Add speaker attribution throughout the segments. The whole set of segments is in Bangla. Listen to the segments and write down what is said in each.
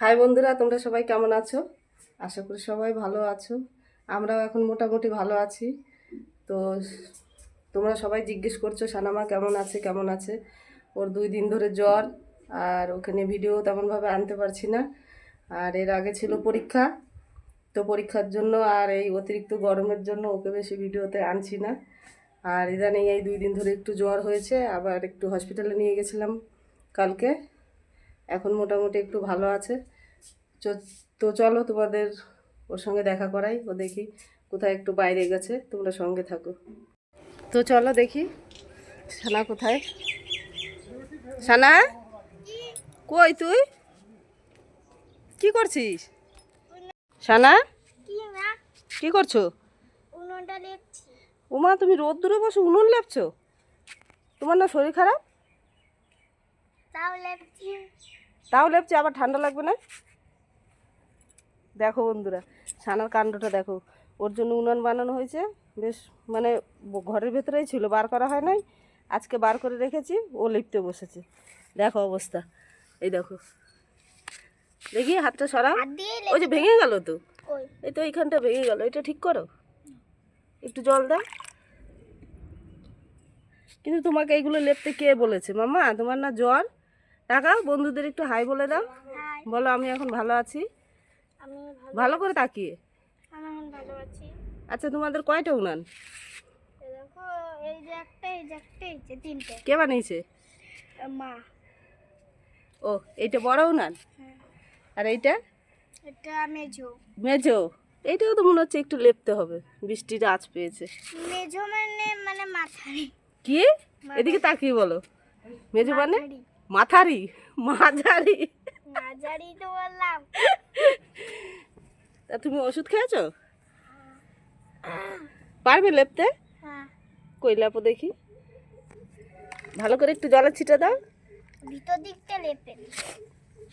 Speaker 1: হাই বন্ধুরা, তোমরা সবাই কেমন আছো? আশা করি সবাই ভালো আছো। আমরাও এখন মোটামুটি ভালো আছি। তো তোমরা সবাই জিজ্ঞেস করছো সানামা কেমন আছে কেমন আছে। ওর 2 দিন ধরে জ্বর, আর ওখানে ভিডিও তেমনভাবে আনতে পারছি না। আর এর আগে ছিল পরীক্ষা, তো পরীক্ষার জন্য আর এই অতিরিক্ত গরমের জন্য ওকে বেশি ভিডিওতে আনছি না। আর ইদানিং এই 2 দিন ধরে একটু জ্বর হয়েছে, আবার একটু হসপিটালে নিয়ে গেছিলাম কালকে। এখন মোটামুটি একটু ভালো আছে। তো চলো তোমাদের ওর সঙ্গে দেখা করাই। ও দেখি কোথায় একটু বাইরে গেছে, তোমরা সঙ্গে থাকো। তো চলো দেখি সানা কোথায়। সানা, কই তুই? কি করছিস সানা? কি করছো? উমা, তুমি রোদ দূরে বসে উনুন লেপছো? তোমার না শরীর খারাপ? তাও লেপছে, আবার ঠান্ডা লাগবে না? দেখো বন্ধুরা, সানার কাণ্ডটা দেখো। ওর জন্য উনান বানানো হয়েছে, বেশ মানে ঘরের ভেতরেই ছিল, বার করা হয় নাই। আজকে বার করে রেখেছি, ও লিপতে বসেছে। দেখো অবস্থা, এই দেখো। দেখি হাতটা সরাও। ওই যে ভেঙে গেল তো, এই তো এইখানটা ভেঙে গেল, এটা ঠিক করো। একটু জল দাও। কিন্তু তোমাকে এইগুলো লেপতে কে বলেছে মামা? তোমার না জ্বর? টাকা বন্ধুদের একটু হাই বলে দাও, বলো আমি এখন ভালো আছি। ভালো করে তাকিয়ে। আচ্ছা, তোমাদের কয়টা উনান? কে বানিয়েছে?
Speaker 2: মা।
Speaker 1: ও, এইটা বড় উনান, আর এইটা
Speaker 2: মেজো।
Speaker 1: মেজো। এইটাও তো মনে হচ্ছে একটু লেপতে হবে, বৃষ্টির আঁচ পেয়েছে।
Speaker 2: মেজো মানে মাথারি।
Speaker 1: কি? এদিকে তাকিয়ে বলো। মেজো মানে মাথারি, মাঝারি।
Speaker 2: মাঝারি তো বললাম।
Speaker 1: তা তুমি ওষুধ খেয়েছো? পারবে লেপতে?
Speaker 2: হ্যাঁ।
Speaker 1: কই লেপো দেখি, ভালো করে একটু জলের ছিটা দাও।
Speaker 2: ভিতর দিকটা লেপে।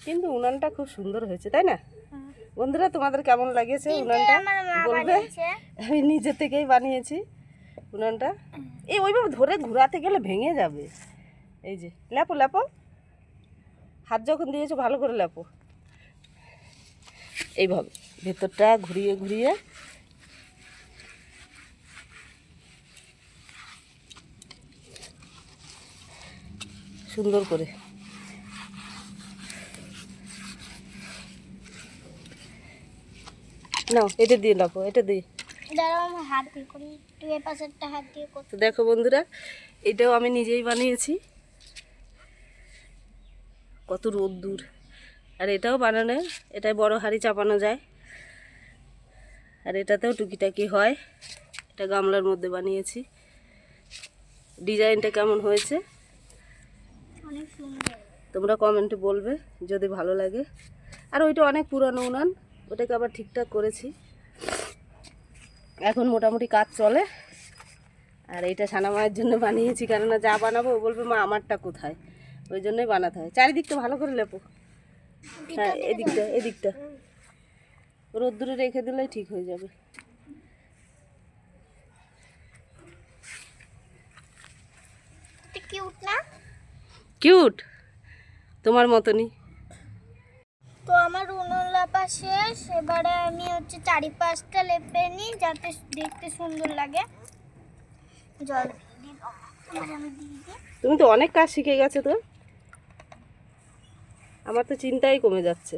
Speaker 1: কিন্তু উনানটা খুব সুন্দর হয়েছে, তাই না বন্ধুরা? তোমাদের কেমন লাগেছে উনানটা বলবে। আমি নিজে থেকেই বানিয়েছি উনানটা। এই ওইভাবে ধরে ঘোরাতে গেলে ভেঙে যাবে। এই যে লেপো লেপো, হাত যখন দিয়েছো ভালো করে লেপো। এইভাবে ভেতরটা ঘুরিয়ে ঘুরিয়ে। সুন্দর করে নাও, এটা দিয়ে লেপো, এটা দিয়ে।
Speaker 2: হাত দিয়ে করি, তুই এই পাশেরটা হাত দিয়ে কর।
Speaker 1: তো দেখো বন্ধুরা, এটাও আমি নিজেই বানিয়েছি। কত রোদ্দুর। আর এটাও বানানো, এটাই বড় হাঁড়ি চাপানো যায়। আর এটাতেও টুকিটাকি হয়। এটা গামলার মধ্যে বানিয়েছি। ডিজাইনটা কেমন হয়েছে
Speaker 2: অনেক সুন্দর,
Speaker 1: তোমরা কমেন্টে বলবে যদি ভালো লাগে। আর ওইটা অনেক পুরানো উনান, ওটাকে আবার ঠিকঠাক করেছি। এখন মোটামুটি কাজ চলে। আর এইটা সানা মায়ের জন্য বানিয়েছি, কেননা যা বানাবো ও বলবে মা আমারটা কোথায়, ওই জন্যই বানাতে হয়। চারিদিকটা ভালো করে লেপো। হ্যাঁ, এদিকটা এদিকটা রোদ্দুরে রেখে দিলেই ঠিক হয়ে যাবে।
Speaker 2: কিউট না?
Speaker 1: কিউট, তোমার মতনই।
Speaker 2: তো আমার উনুন লেপা শেষ। এবারে আমি চারিপাশটা লেপে নিই যাতে দেখতে সুন্দর লাগে। জল
Speaker 1: তুমি তো অনেক কাজ শিখে গেছো তো, আমার তো চিন্তাই কমে যাচ্ছে।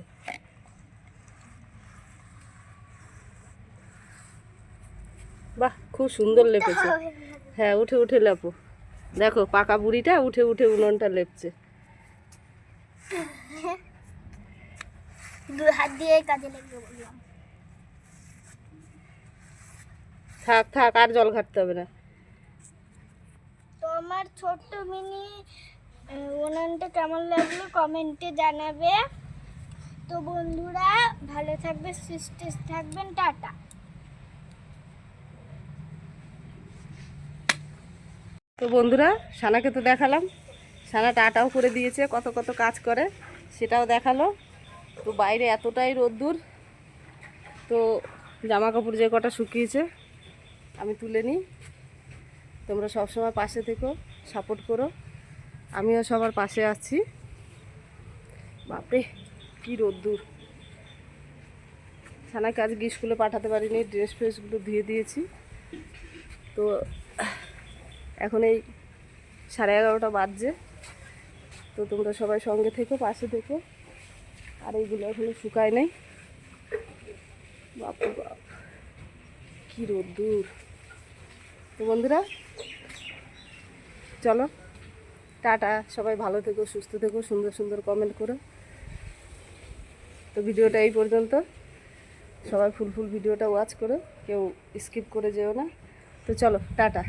Speaker 1: বাহ, খুব সুন্দর লেপেছে। হ্যাঁ, উঠে উঠে লেপো। দেখো পাকা বুড়িটা উঠে উঠে উনুনটা লেপছে।
Speaker 2: দুই হাত দিয়ে কাজে লাগবে বললাম।
Speaker 1: থাক থাক, আর জল ঘাটতে হবে না।
Speaker 2: তো আমার ছোট্ট মিনি উনানটা কেমন লাগলো কমেন্টে জানাবে। তো বন্ধুরা ভালো থাকবে, সুস্থ থাকবেন, টাটা।
Speaker 1: তো বন্ধুরা, সানাকে তো দেখালাম, সানা টাটাও করে দিয়েছে, কত কত কাজ করে সেটাও দেখালো। তো বাইরে এতটাই রোদ্দুর, তো জামা কাপড় যে কটা শুকিয়েছে আমি তুলে নিই। তোমরা সবসময় পাশে থেকো, সাপোর্ট করো। আমিও সবার পাশে আছি। বাপরে কি রোদ্দুর। সানাকে আজকে স্কুলে পাঠাতে পারিনি, ড্রেস ফ্রেসগুলো ধুয়ে দিয়েছি। তো এখন এই 11:30 বাজছে। তো তোমরা সবাই সঙ্গে থেকো, পাশে থেকো। আর এইগুলো এখনো শুকায় নাই। বাপরে বাপ, কী রোদ্দুর। তো বন্ধুরা চলো টাটা, সবাই ভালো থেকো, সুস্থ থেকো, সুন্দর সুন্দর কমেন্ট করো। তো ভিডিওটা এই পর্যন্ত, সবাই ফুল ভিডিওটা ওয়াচ করো, কেউ স্কিপ করে যেও না। তো চলো টাটা।